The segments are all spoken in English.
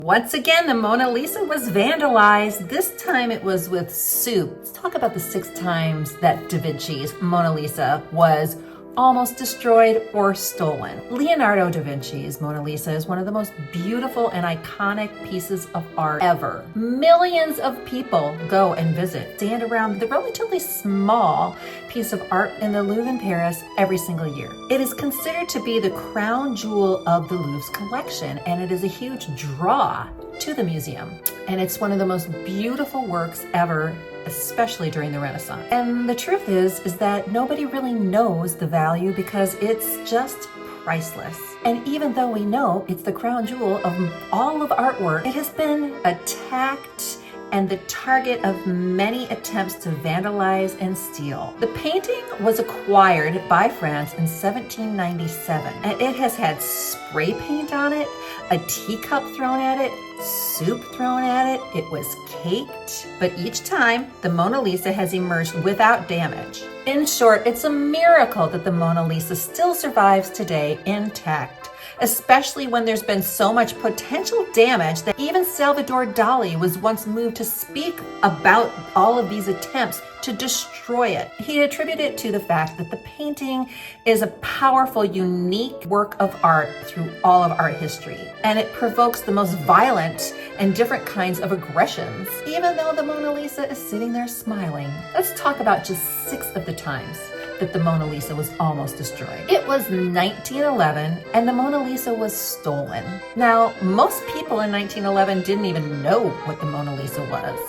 Once again, the Mona Lisa was vandalized. This time it was with soup. Let's talk about the 6 times that Da Vinci's Mona Lisa was almost destroyed or stolen. Leonardo da Vinci's Mona Lisa is one of the most beautiful and iconic pieces of art ever. Millions of people go and visit, stand around the relatively small piece of art in the Louvre in Paris every single year. It is considered to be the crown jewel of the Louvre's collection, and it is a huge draw to the museum. And it's one of the most beautiful works ever, especially during the Renaissance. And the truth is that nobody really knows the value because it's just priceless. And even though we know it's the crown jewel of all of artwork, it has been attacked and the target of many attempts to vandalize and steal. The painting was acquired by France in 1797, and it has had spray paint on it, a teacup thrown at it, soup thrown at it. It was caked, but each time the Mona Lisa has emerged without damage. In short, it's a miracle that the Mona Lisa still survives today intact, especially when there's been so much potential damage that even Salvador Dali was once moved to speak about all of these attempts to destroy it. He attributed it to the fact that the painting is a powerful, unique work of art through all of art history, and it provokes the most violent and different kinds of aggressions, even though the Mona Lisa is sitting there smiling. Let's talk about just 6 of the times that the Mona Lisa was almost destroyed. It was 1911 and the Mona Lisa was stolen. Now, most people in 1911 didn't even know what the Mona Lisa was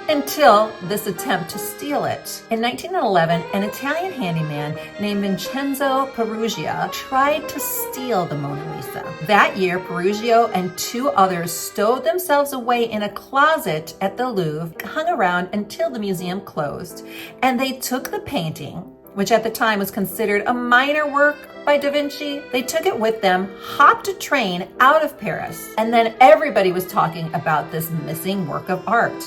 until this attempt to steal it. In 1911, an Italian handyman named Vincenzo Peruggia tried to steal the Mona Lisa. That year, Peruggia and 2 others stowed themselves away in a closet at the Louvre, hung around until the museum closed, and they took the painting, which at the time was considered a minor work by Da Vinci. They took it with them, hopped a train out of Paris, and then everybody was talking about this missing work of art.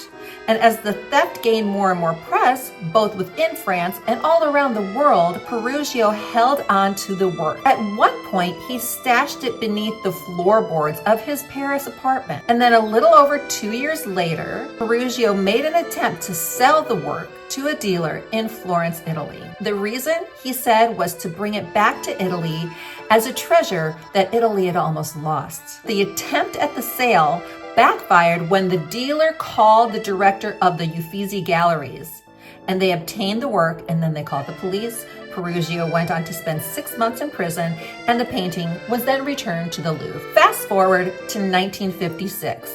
And as the theft gained more and more press, both within France and all around the world, Peruggia held on to the work. At one point, he stashed it beneath the floorboards of his Paris apartment. And then a little over 2 years later, Peruggia made an attempt to sell the work to a dealer in Florence, Italy. The reason, he said, was to bring it back to Italy as a treasure that Italy had almost lost. The attempt at the sale backfired when the dealer called the director of the Uffizi Galleries, and they obtained the work, and then they called the police. Peruggia went on to spend 6 months in prison, and the painting was then returned to the Louvre. Fast forward to 1956,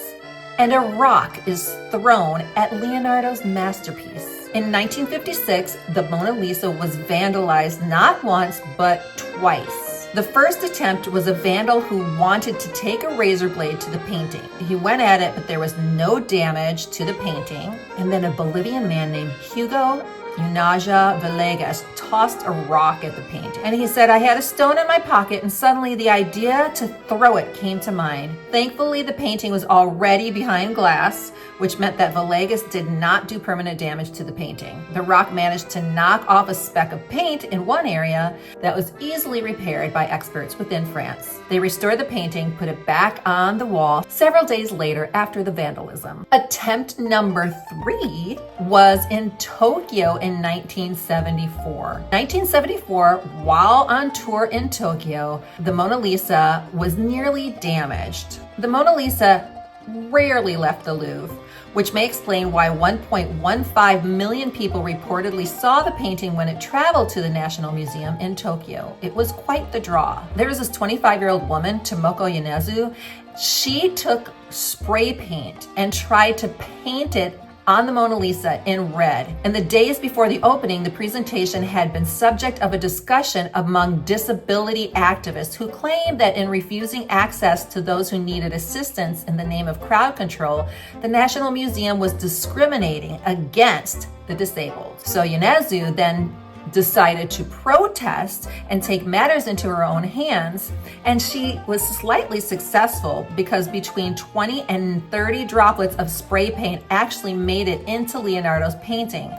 and a rock is thrown at Leonardo's masterpiece. In 1956, the Mona Lisa was vandalized not once, but twice. The first attempt was a vandal who wanted to take a razor blade to the painting. He went at it, but there was no damage to the painting. And then a Bolivian man named Hugo Unaja Villegas tossed a rock at the painting. And he said, "I had a stone in my pocket, and suddenly the idea to throw it came to mind." Thankfully, the painting was already behind glass, which meant that Villegas did not do permanent damage to the painting. The rock managed to knock off a speck of paint in one area that was easily repaired by experts within France. They restored the painting, put it back on the wall several days later after the vandalism. Attempt number 3 was in Tokyo in 1974. 1974, while on tour in Tokyo, the Mona Lisa was nearly damaged. The Mona Lisa rarely left the Louvre, which may explain why 1.15 million people reportedly saw the painting when it traveled to the National Museum in Tokyo. It was quite the draw. There was this 25-year-old woman, Tomoko Yonezu. She took spray paint and tried to paint it on the Mona Lisa in red. In the days before the opening, the presentation had been subject of a discussion among disability activists who claimed that in refusing access to those who needed assistance in the name of crowd control, the National Museum was discriminating against the disabled. So Yonezu then decided to protest and take matters into her own hands, and she was slightly successful because between 20 and 30 droplets of spray paint actually made it into Leonardo's painting.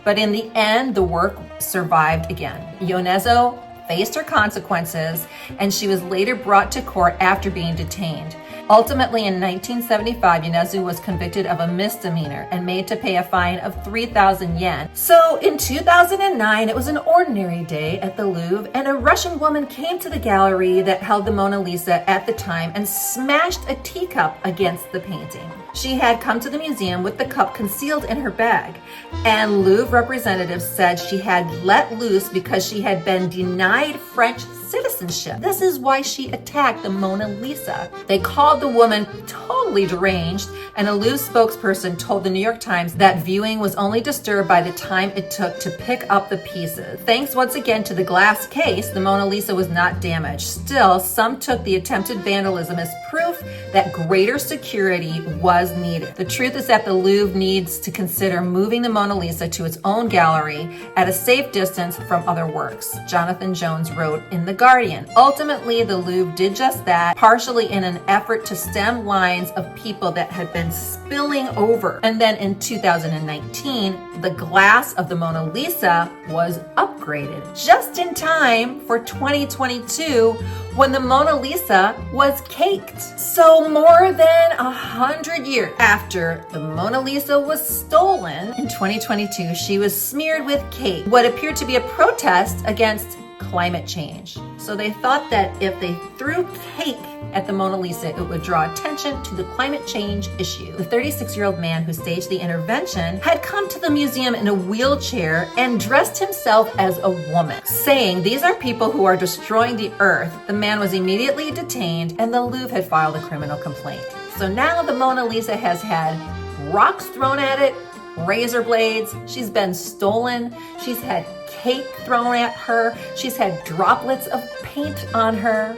But in the end, the work survived again. Yonezu faced her consequences, and she was later brought to court after being detained. Ultimately, in 1975, Yonezu was convicted of a misdemeanor and made to pay a fine of 3,000 yen. So in 2009, it was an ordinary day at the Louvre, and a Russian woman came to the gallery that held the Mona Lisa at the time and smashed a teacup against the painting. She had come to the museum with the cup concealed in her bag, and Louvre representatives said she had let loose because she had been denied French citizenship. This is why she attacked the Mona Lisa. They called the woman totally deranged, and a Louvre spokesperson told the New York Times that viewing was only disturbed by the time it took to pick up the pieces. Thanks once again to the glass case, the Mona Lisa was not damaged. Still, some took the attempted vandalism as proof that greater security was needed. The truth is that the Louvre needs to consider moving the Mona Lisa to its own gallery at a safe distance from other works, Jonathan Jones wrote in The Guardian. Ultimately, the Louvre did just that, partially in an effort to stem lines of people that had been spilling over. And then in 2019, the glass of the Mona Lisa was upgraded just in time for 2022, when the Mona Lisa was caked. So more than 100 years after the Mona Lisa was stolen in 2022, she was smeared with cake, what appeared to be a protest against climate change. So they thought that if they threw cake at the Mona Lisa, it would draw attention to the climate change issue. The 36-year-old man who staged the intervention had come to the museum in a wheelchair and dressed himself as a woman, saying, "These are people who are destroying the earth." The man was immediately detained, and the Louvre had filed a criminal complaint. So now the Mona Lisa has had rocks thrown at it, razor blades, she's been stolen, she's had cake thrown at her, she's had droplets of paint on her,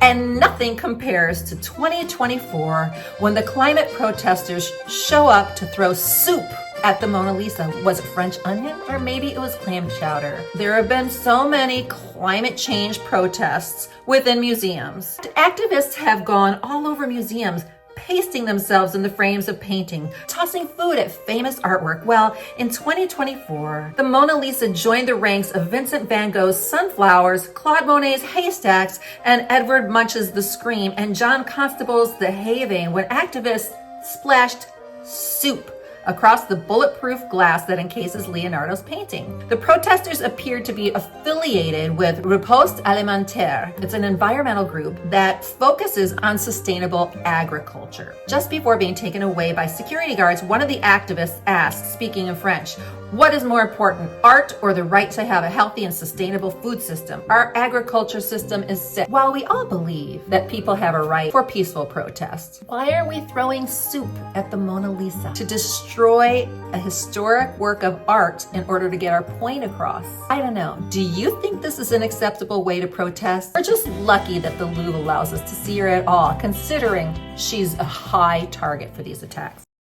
and nothing compares to 2024 when the climate protesters show up to throw soup at the Mona Lisa. Was it French onion? Or maybe it was clam chowder. There have been so many climate change protests within museums. Activists have gone all over museums, pasting themselves in the frames of painting, tossing food at famous artwork. Well, in 2024, the Mona Lisa joined the ranks of Vincent van Gogh's Sunflowers, Claude Monet's Haystacks, and Edvard Munch's The Scream, and John Constable's The Having, when activists splashed soup across the bulletproof glass that encases Leonardo's painting. The protesters appeared to be affiliated with Riposte Alimentaire. It's an environmental group that focuses on sustainable agriculture. Just before being taken away by security guards, one of the activists asked, speaking in French, "What is more important, art or the right to have a healthy and sustainable food system? Our agriculture system is sick." While we all believe that people have a right for peaceful protests, why are we throwing soup at the Mona Lisa to destroy a historic work of art in order to get our point across? I don't know. Do you think this is an acceptable way to protest? We're just lucky that the Louvre allows us to see her at all, considering she's a high target for these attacks.